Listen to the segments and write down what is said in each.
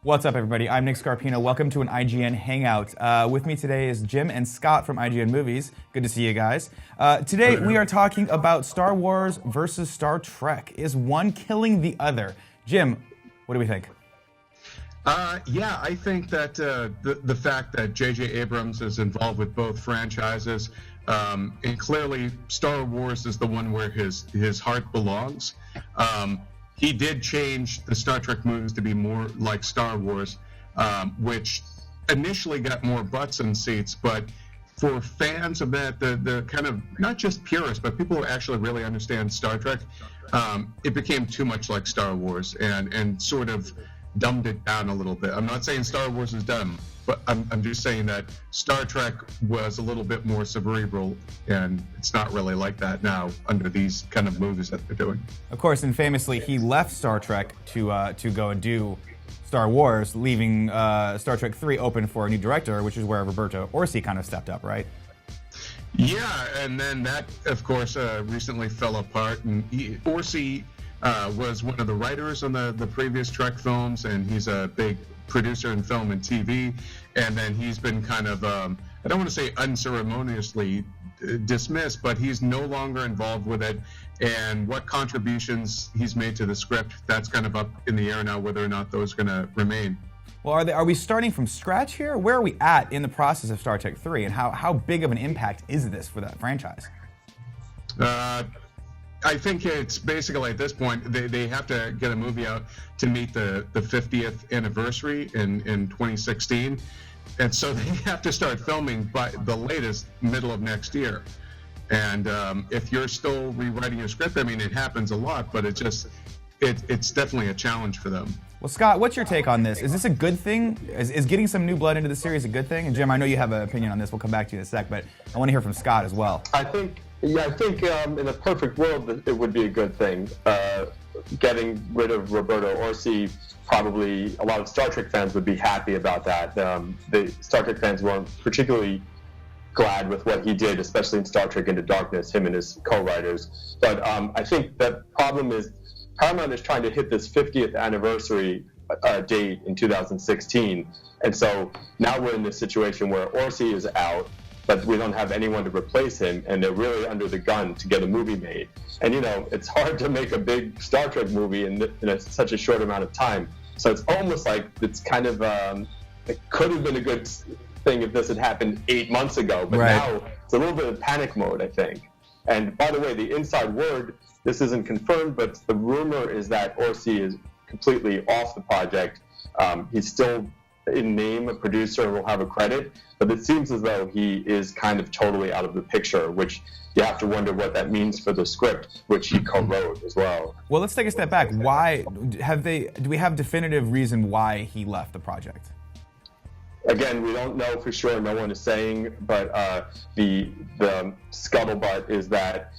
What's up, everybody? I'm Nick Scarpino. Welcome to an IGN Hangout. With me today is Jim and Scott from IGN Movies. Good to see you guys. Today we are talking about Star Wars versus Star Trek. Is one killing the other? Jim, what do we think? Yeah, I think that the fact that J.J. Abrams is involved with both franchises, and clearly Star Wars is the one where his heart belongs. He did change the Star Trek movies to be more like Star Wars, which initially got more butts in seats, but for fans of that, the kind of, not just purists, but people who actually really understand Star Trek, it became too much like Star Wars and sort of dumbed it down a little bit. I'm not saying Star Wars is dumb, but I'm just saying that Star Trek was a little bit more cerebral, and it's not really like that now under these kind of movies that they're doing. Of course, and famously, he left Star Trek to go and do Star Wars, leaving Star Trek 3 open for a new director, which is where Roberto Orci kind of stepped up, right? Yeah, and then that, of course, recently fell apart, and Orci was one of the writers on the previous Trek films, and he's a big producer in film and TV, and then he's been kind of, I don't want to say unceremoniously dismissed, but he's no longer involved with it, and what contributions he's made to the script, that's kind of up in the air now, whether or not those are going to remain. Well, are we starting from scratch here? Where are we at in the process of Star Trek 3, and how big of an impact is this for that franchise? I think it's basically at this point they have to get a movie out to meet the 50th anniversary in 2016, and so they have to start filming by the latest middle of next year. And if you're still rewriting your script, I mean, it happens a lot, but it's definitely a challenge for them. Well, Scott, what's your take on this? Is this a good thing? Is getting some new blood into the series a good thing? And Jim, I know you have an opinion on this. We'll come back to you in a sec, but I want to hear from Scott as well. I think in a perfect world, it would be a good thing. Getting rid of Roberto Orci, probably a lot of Star Trek fans would be happy about that. The Star Trek fans weren't particularly glad with what he did, especially in Star Trek Into Darkness, him and his co-writers. But I think the problem is Paramount is trying to hit this 50th anniversary date in 2016. And so now we're in this situation where Orci is out, but we don't have anyone to replace him, and they're really under the gun to get a movie made. And, you know, it's hard to make a big Star Trek movie in such a short amount of time. So it's almost like it's kind of, it could have been a good thing if this had happened 8 months ago, but right. Now it's a little bit of panic mode, I think. And by the way, the inside word, this isn't confirmed, but the rumor is that Orci is completely off the project. He's still in name a producer and will have a credit, but it seems as though he is kind of totally out of the picture, which you have to wonder what that means for the script, which he co-wrote as well. Well, let's take a step back. Why do we have definitive reason why he left the project? Again, we don't know for sure. No one is saying, but the scuttlebutt is that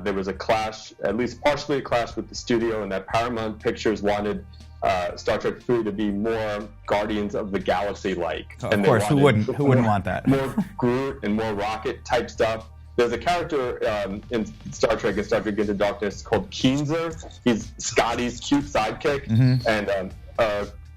there was a clash, at least partially a clash with the studio, and that Paramount Pictures wanted Star Trek 3 to be more Guardians of the Galaxy-like. Oh, of course, who wouldn't want that? More Groot and more Rocket type stuff. There's a character in Star Trek and Star Trek Into Darkness called Keenser. He's Scotty's cute sidekick, and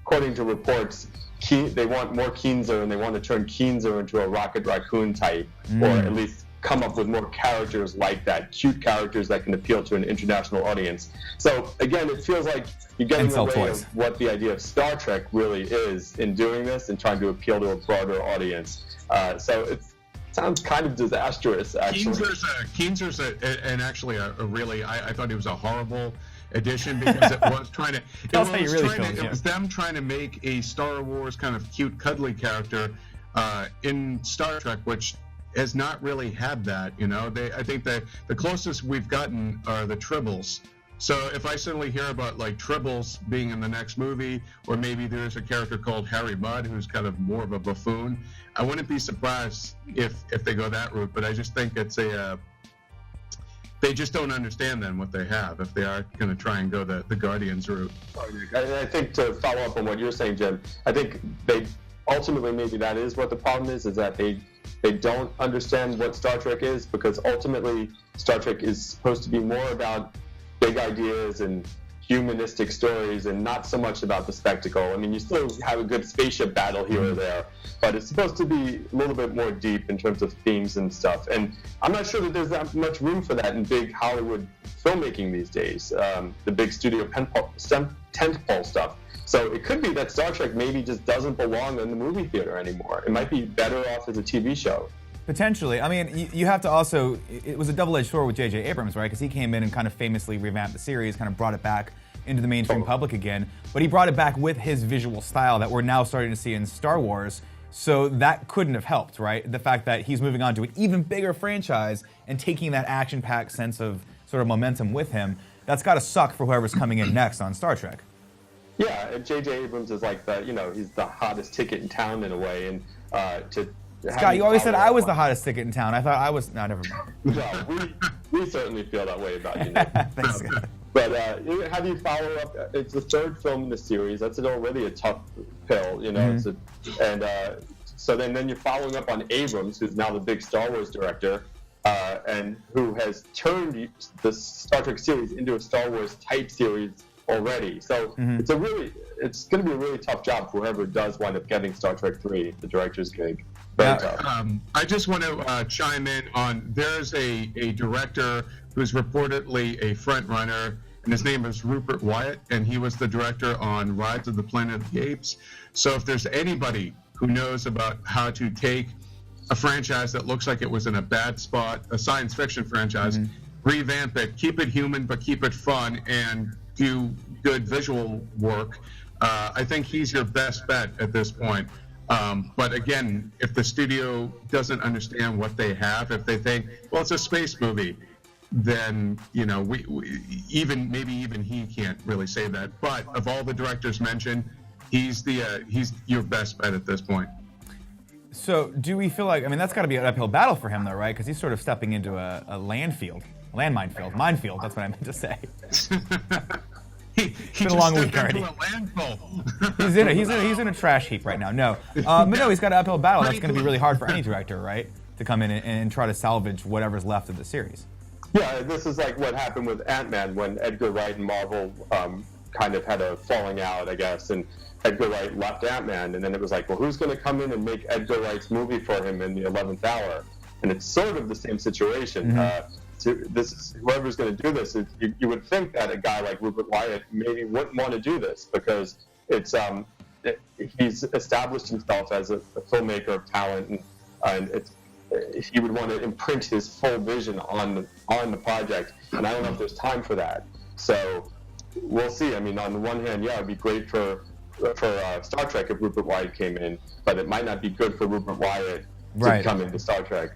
according to reports, they want more Keenser, and they want to turn Keenser into a Rocket Raccoon type, or at least come up with more characters like that, cute characters that can appeal to an international audience. So again, it feels like you're getting away of what the idea of Star Trek really is in doing this and trying to appeal to a broader audience. So it sounds kind of disastrous, actually. Keenser's actually a really, I thought he was a horrible addition, because it was trying to, it was them trying to make a Star Wars kind of cute, cuddly character in Star Trek, which has not really had that, you know. I think that the closest we've gotten are the Tribbles. So if I suddenly hear about like Tribbles being in the next movie, or maybe there's a character called Harry Mudd who's kind of more of a buffoon, I wouldn't be surprised if they go that route. But I just think it's they just don't understand then what they have if they are going to try and go the Guardians route. I think to follow up on what you're saying, Jim, I think they ultimately maybe that is what the problem is that they don't understand what Star Trek is, because ultimately Star Trek is supposed to be more about big ideas and humanistic stories and not so much about the spectacle. I mean, you still have a good spaceship battle here or there, but it's supposed to be a little bit more deep in terms of themes and stuff. And I'm not sure that there's that much room for that in big Hollywood filmmaking these days, the big studio tentpole stuff. So it could be that Star Trek maybe just doesn't belong in the movie theater anymore. It might be better off as a TV show. Potentially. I mean, you have to also, it was a double-edged sword with J.J. Abrams, right? Because he came in and kind of famously revamped the series, kind of brought it back into the mainstream public again. But he brought it back with his visual style that we're now starting to see in Star Wars. So that couldn't have helped, right? The fact that he's moving on to an even bigger franchise and taking that action-packed sense of sort of momentum with him, that's got to suck for whoever's coming in next on Star Trek. Yeah, and J.J. Abrams is like the, he's the hottest ticket in town in a way. And Scott, you always said I was the hottest ticket in town. I thought I was. No, never mind. No, we certainly feel that way about you, Nick. Thanks, Scott. But how do you follow up? It's the third film in the series. That's already a tough pill, Mm-hmm. So then you're following up on Abrams, who's now the big Star Wars director, and who has turned the Star Trek series into a Star Wars type series already. So mm-hmm. it's going to be a really tough job for whoever does wind up getting Star Trek 3, the director's gig. Very tough. I just want to chime in on, there's a director who's reportedly a front runner, and his name is Rupert Wyatt, and he was the director on Rise of the Planet of the Apes. So if there's anybody who knows about how to take a franchise that looks like it was in a bad spot, a science fiction franchise, revamp it, keep it human but keep it fun, and do good visual work, I think he's your best bet at this point. But again, if the studio doesn't understand what they have, if they think, well, it's a space movie, then maybe even he can't really say that. But of all the directors mentioned, he's your best bet at this point. So do we feel like, I mean, that's got to be an uphill battle for him, though, right? Because he's sort of stepping into a minefield. That's what I meant to say. It's been a long week already. He's in a trash heap right now. No, but no, he's got an uphill battle. That's going to be really hard for any director, right? To come in and try to salvage whatever's left of the series. Yeah, this is like what happened with Ant-Man when Edgar Wright and Marvel kind of had a falling out, I guess, and Edgar Wright left Ant-Man, and then it was like, well, who's going to come in and make Edgar Wright's movie for him in the 11th hour? And it's sort of the same situation. Whoever's going to do this, you would think that a guy like Rupert Wyatt maybe wouldn't want to do this because he's established himself as a filmmaker of talent, and he would want to imprint his full vision on the project, and I don't know if there's time for that. So we'll see. I mean, on the one hand, yeah, it'd be great for Star Trek if Rupert Wyatt came in, but it might not be good for Rupert Wyatt to come into Star Trek.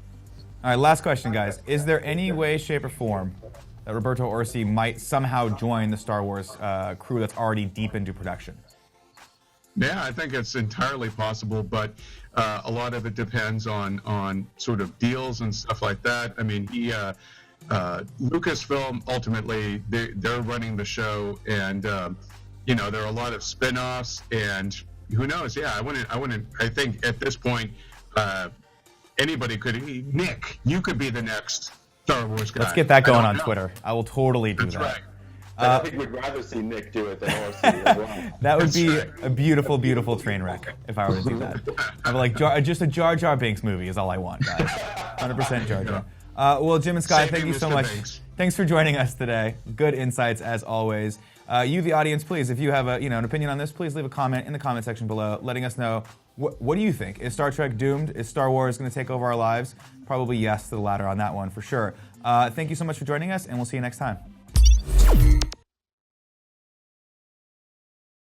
All right, last question, guys. Is there any way, shape, or form that Roberto Orci might somehow join the Star Wars crew that's already deep into production? Yeah, I think it's entirely possible, but a lot of it depends on sort of deals and stuff like that. I mean, Lucasfilm, ultimately, they're running the show, and there are a lot of spin-offs, and who knows? Yeah, I think at this point, anybody could. Nick, you could be the next Star Wars guy. Let's get that going on Twitter. I will totally do that. That's right. I think we'd rather see Nick do it than Orci as well. That would be a beautiful, beautiful train wreck if I were to do that. I'd be like, just a Jar Jar Binks movie is all I want, guys. 100% Jar Jar. Well, Jim and Sky, thank you so much. Thanks for joining us today. Good insights as always. You, the audience, please, if you have an opinion on this, please leave a comment in the comment section below, letting us know what do you think? Is Star Trek doomed? Is Star Wars going to take over our lives? Probably yes to the latter on that one for sure. Thank you so much for joining us, and we'll see you next time.